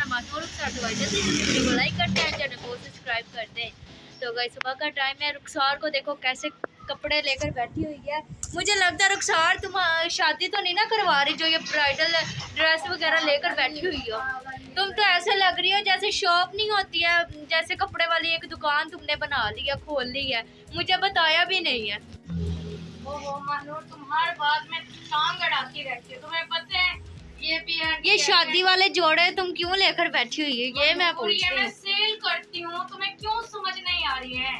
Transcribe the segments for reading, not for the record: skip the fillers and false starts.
नाम और वीडियो को लाइक करते हैं, चैनल को सब्सक्राइब करते हैं। तो गाइस सुबह का टाइम है, रुखसार को देखो कैसे कपड़े लेकर बैठी हुई है। मुझे लगता है रुखसार तुम शादी तो नहीं ना करवा रही जो ये ब्राइडल ड्रेस वगैरह लेकर बैठी हुई हो। तुम तो ऐसे लग रही हो जैसे शॉप नहीं होती है, जैसे कपड़े वाली एक दुकान तुमने बना ली है, खोल ली है, मुझे बताया भी नहीं है। ओहो मानूर, तुम हर बात में टांग अड़ाती रहती हो। तुम्हें पता है ये शादी वाले जोड़े तुम क्यों लेकर बैठी हुई है, ये मैं पूछ रही हूँ। मैं सेल करती हूँ, तुम्हें क्यों समझ नहीं आ रही है?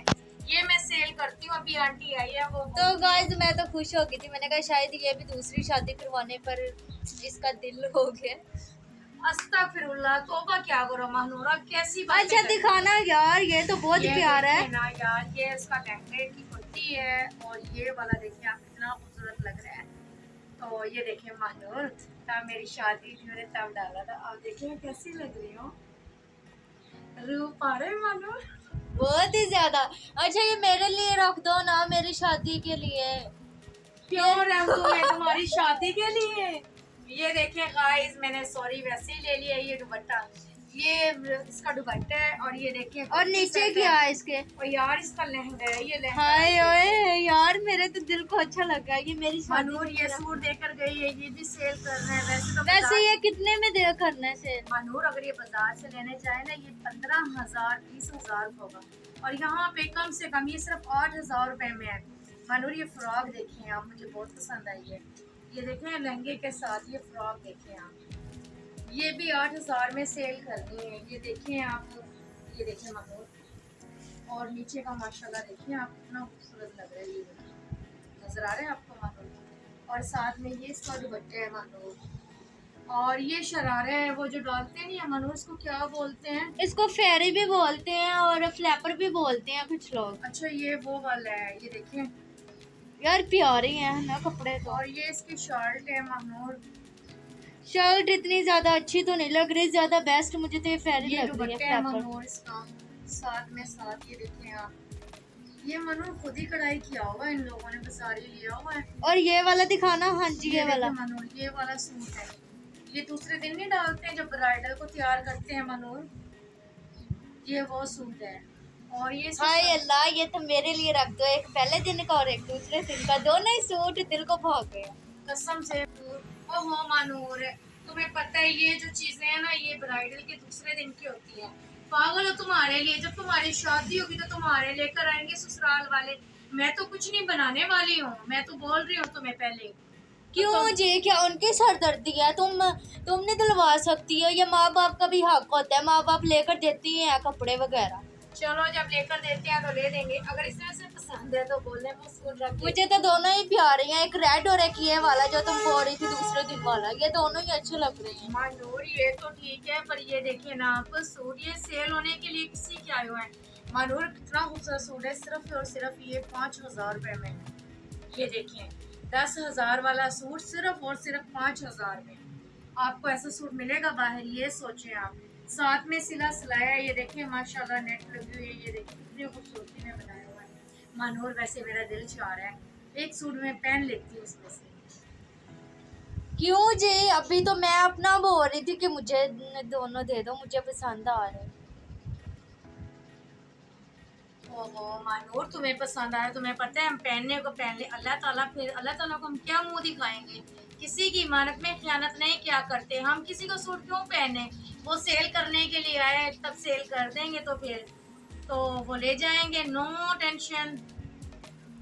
ये मैं सेल करती हूँ। अभी आंटी आई है वो। तो गाइस मैं तो खुश हो गई थी, मैंने कहा शायद ये भी दूसरी शादी करवाने पर इसका दिल हो गया। अस्तगफिरुल्लाह, तौबा क्या करो मानूरा, कैसी बात। अच्छा दिखाना यार, ये तो बहुत प्यारा है ना यार। ये इसका लहंगे की कुर्ती है और ये वाला देखिए आप कितना खूबसूरत लग रहा है। तो ये देखिए मानूर, तब मेरी शादी थी, मैंने तब डाला था। अब देखिए कैसी लग रही हो, रूप आ रहे मानूर, बहुत ही ज्यादा। अच्छा ये मेरे लिए रख दो ना, मेरी शादी के लिए। प्योर है तुम्हारी शादी के लिए। ये देखिए गाइस, मैंने सॉरी वैसे ही ले लिया ये दुपट्टा। ये इसका दुपट्टा है और ये देखिए और नीचे क्या है इसके? और यार इसका लहंगा है, ये लहंगा। हाय ओए यार, मेरे तो दिल को अच्छा लगा। ये मेरी मनूर ये सूट देकर गई है, ये भी सेल कर रहे हैं। वैसे ये कितने में दे करने से? मनूर अगर ये बाजार से लेने जाए ना, ये 15,000 20,000 होगा और यहाँ पे कम से कम ये सिर्फ 8,000 रुपए में है। मनूर ये फ्रॉक देखिए आप, मुझे बहुत पसंद आई है। ये देखें लहंगे के साथ ये फ्रॉक देखिए आप, ये भी 8,000 में सेल करनी है। ये देखिए आप, ये देखिए मनूर, और नीचे का माशाल्लाह देखिए आप कितना खूबसूरत लग रहा है। ये नजर आ रहे हैं आपको मनूर, और साथ में ये इसका दुपट्टे है मनूर, और ये शरारे है वो जो डालते नहीं है मनूर, इसको क्या बोलते हैं? इसको फेरी भी बोलते हैं और फ्लैपर भी बोलते हैं कुछ लोग। अच्छा ये वो वाला है, ये देखिए यार प्यारे हैं ना कपड़े तो। और ये इसकी शर्ट है मनूर। शर्ट इतनी ज्यादा अच्छी तो नहीं लग रही, ज्यादा बेस्ट मुझे तो ये फेरी लग रही है मनूर इसका साथ में। साथ ये देखिए आप, ये मनूर खुद ही कढ़ाई किया हुआ है, इन लोगों ने बाजारी लिया हुआ है। और ये वाला दिखाना। हाँ जी ये वाला मनूर, ये वाला सूट है। ये दूसरे दिन नहीं डालते हैं जब ब्राइडल को तैयार करते हैं मनूर, ये वो सूट है। और ये हाय अल्लाह, ये तो मेरे लिए रख दो, एक पहले दिन का और एक दूसरे दिन का, दोनों ही सूट दिल को भाग गया कसम से। ओहो मानूर, तुम्हें पता है ये जो चीजें हैं ना, ये ब्राइडल के दूसरे दिन की होती है। पागल हो, तुम्हारे लिए जब तुम्हारी शादी होगी तो तुम्हारे लेकर आएंगे ससुराल वाले। मैं तो कुछ नहीं बनाने वाली हूँ, मैं तो बोल रही हूँ तुम्हें पहले। क्यों जी, क्या उनकी सरदर्दी है? तुम नहीं दिलवा सकती हो? ये माँ बाप का भी हक होता है, माँ बाप लेकर देती हैं कपड़े वगैरह। चलो जब लेकर देते हैं तो ले देंगे, अगर इसमें से पसंद है तो बोलने। मुझे तो दोनों ही प्यारे हैं, एक रेड और एक ये वाला जो तुम बोल रही थी दूसरे दिन वाला, ये दोनों ही अच्छे लग रहे हैं। मानूर ये तो ठीक है, पर ये देखिए ना आप, सूट ये सेल होने के लिए किसी के आए हुए हैं। मानूर कितना खूबसूरत सूट है, सिर्फ और सिर्फ ये 5,000 रुपए में। ये देखिए 10,000 वाला सूट सिर्फ और सिर्फ 5,000 में आपको ऐसा सूट मिलेगा बाहर, ये सोचें आप। साथ में सिला सिलाया, ये देखिए माशाल्लाह नेट लगी हुई है। ये देखिए कितनी खूबसूरती में बनाया हुआ है मनोहर। वैसे मेरा दिल चाह रहा है एक सूट में पहन लेती हूँ उसमें से। क्यों जी, अभी तो मैं अपना बोल रही थी कि मुझे दोनों दे दो, मुझे पसंद आ रहे। ओहो मानूर, तुम्हें पसंद आया, तुम्हें पता है हम पहनने को पहन ले, अल्लाह ताला फिर अल्लाह ताला को हम क्या मुंह दिखाएंगे? किसी की इमानत में खयानत नहीं क्या करते हम, किसी को सूट क्यों पहने? वो सेल करने के लिए आए, तब सेल कर देंगे तो फिर तो वो ले जाएंगे, नो टेंशन।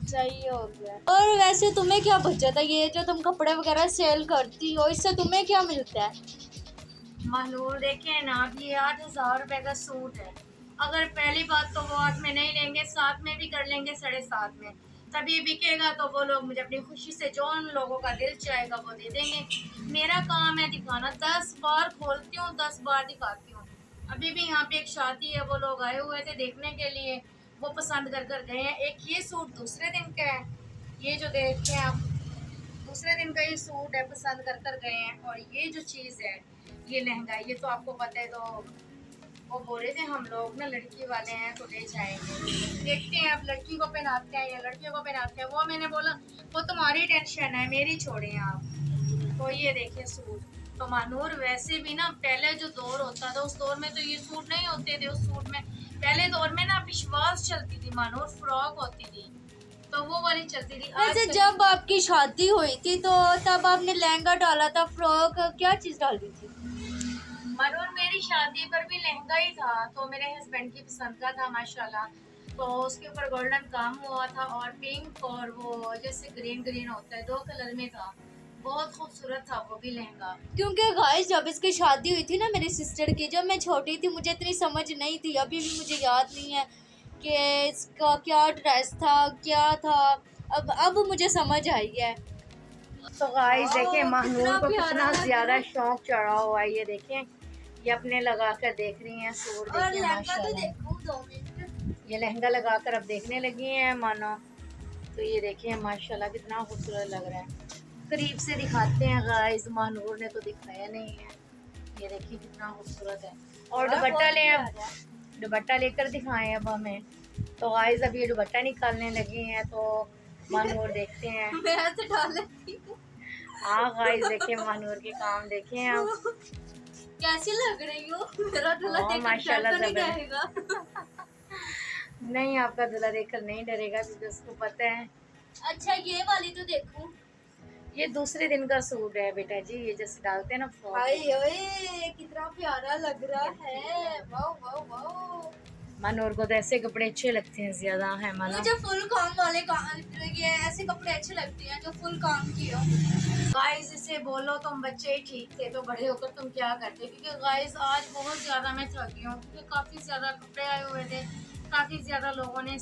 सही हो गया। और वैसे तुम्हें क्या बचत है? ये जो तुम कपड़े वगैरह सेल करती हो, इससे तुम्हें क्या मिलता है? मानूर देखें ना, अब ये 8,000 रुपए का सूट है। अगर पहली बात तो वो 8 में नहीं लेंगे, 7 में भी कर लेंगे, 7.5 में, तभी बिकेगा तो वो लोग मुझे अपनी खुशी से जो उन लोगों का दिल चाहेगा वो दे देंगे। मेरा काम है दिखाना, 10 बार खोलती हूँ 10 बार दिखाती हूँ। अभी भी यहाँ पे एक शादी है, वो लोग आए हुए थे देखने के लिए, वो पसंद कर कर गए हैं। एक ये सूट दूसरे दिन का है, ये जो देखते हैं आप दूसरे दिन का ये सूट है, पसंद कर कर गए हैं। और ये जो चीज़ है ये लहंगा, ये तो आपको पता है, तो वो बोल रहे थे हम लोग ना लड़की वाले हैं तो ले जाएंगे, देखते हैं अब लड़की को पहनाते हैं या लड़कियों को पहनाते हैं। वो मैंने बोला वो तुम्हारी टेंशन है, मेरी छोड़ें आप। तो ये देखिए सूट, तो मानूर वैसे भी ना पहले जो दौर होता था उस दौर में तो ये सूट नहीं होते थे। उस सूट में पहले दौर में ना विश्वास चलती थी मानूर, फ्रॉक होती थी तो वो वाली चलती थी। वैसे जब आपकी शादी हुई थी तो तब आपने लहंगा डाला था, फ्रॉक क्या चीज डाली थी? मानूर मेरी शादी पर भी लहंगा ही था, तो मेरे हस्बैंड की पसंद का था माशाल्लाह। तो उसके ऊपर गोल्डन काम हुआ था और पिंक और वो जैसे ग्रीन ग्रीन होता है, 2 कलर में था। बहुत खूबसूरत था वो भी लहंगा। क्योंकि गाइस जब इसकी शादी हुई थी ना मेरी सिस्टर की, जब मैं छोटी थी मुझे इतनी समझ नहीं थी, अभी भी मुझे याद नहीं है कि इसका क्या ड्रेस था क्या था। अब मुझे समझ आई है। तो गाइस देखिए महानूर कितना को प्यारा कितना लग ज्यादा रहा है। शौक चढ़ा हुआ है। ये देखें, ये अपने लगा कर देख रही हैं सूट। और देखिए लहंगा तो माशाल्लाह, देखो 2 मिनट। ये लहंगा लगा कर अब देखने लगी हैं मानो। तो ये देखिए माशाल्लाह कितना खूबसूरत लग रहा है। करीब से दिखाते हैं गाइस, महानूर ने तो दिखाया नहीं है। ये देखिए कितना खूबसूरत है। और दुपट्टा ले, दुपट्टा लेकर दिखाएं अब हमें। तो गाइस अब ये दुपट्टा निकालने लगी हैं तो महानूर देखते हैं। मैं ऐसे डाल लेती हूँ। हाँ गाइस देखिए महानूर के काम देखें आप। कैसी लग रही हो? मेरा दूल्हा हाँ, देखकर माशाल्लाह डर तो नहीं जबरदस्त। जाएगा? नहीं, आपका दूल्हा देखकर नहीं डरेगा क्योंकि उसको पता है। अच्छा ये वाली तो देखूं। ये दूसरे दिन का सूट है बेटा जी, ये जैसे डालते हैं ना फ्रॉक। हाय ओए कितना प्यारा लग रहा है, वाओ वाओ वाओ। मनोर को तो ऐसे कपड़े अच्छे लगते हैं ज्यादा है मानो। मुझे फुल काम वाले ये ऐसे कपड़े अच्छे लगते हैं जो फुल काम की हो। गाइस इसे बोलो तुम बच्चे ही ठीक थे तो बड़े होकर तुम क्या करते, क्योंकि गाइस आज बहुत ज्यादा मैं थकी हूँ क्योंकि काफी ज्यादा कपड़े आए हुए थे। काफी ज्यादा लोगों ने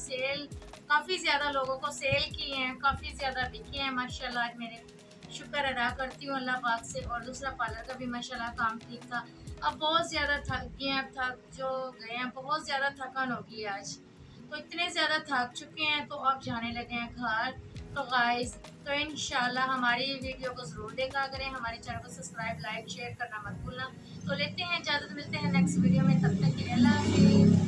काफी ज्यादा लोगों को सेल किए हैं, काफी ज्यादा बिके हैं माशाल्लाह। आज मेरे शुक्र अदा करती हूँ अल्लाह पाक से। और दूसरा पार्लर का भी माशाल्लाह काम ठीक था। अब बहुत ज़्यादा थक गए हैं, थक जो गए हैं, बहुत ज़्यादा थकान होगी आज। तो इतने ज़्यादा थक चुके हैं तो अब जाने लगे हैं घर। तो गाइस तो इंशाल्लाह हमारी वीडियो को ज़रूर देखा करें, हमारे चैनल को सब्सक्राइब लाइक शेयर करना मत भूलना। तो लेते हैं इजाज़त, मिलते हैं नेक्स्ट वीडियो में, तब तक के लिए अल्लाह हाफिज़।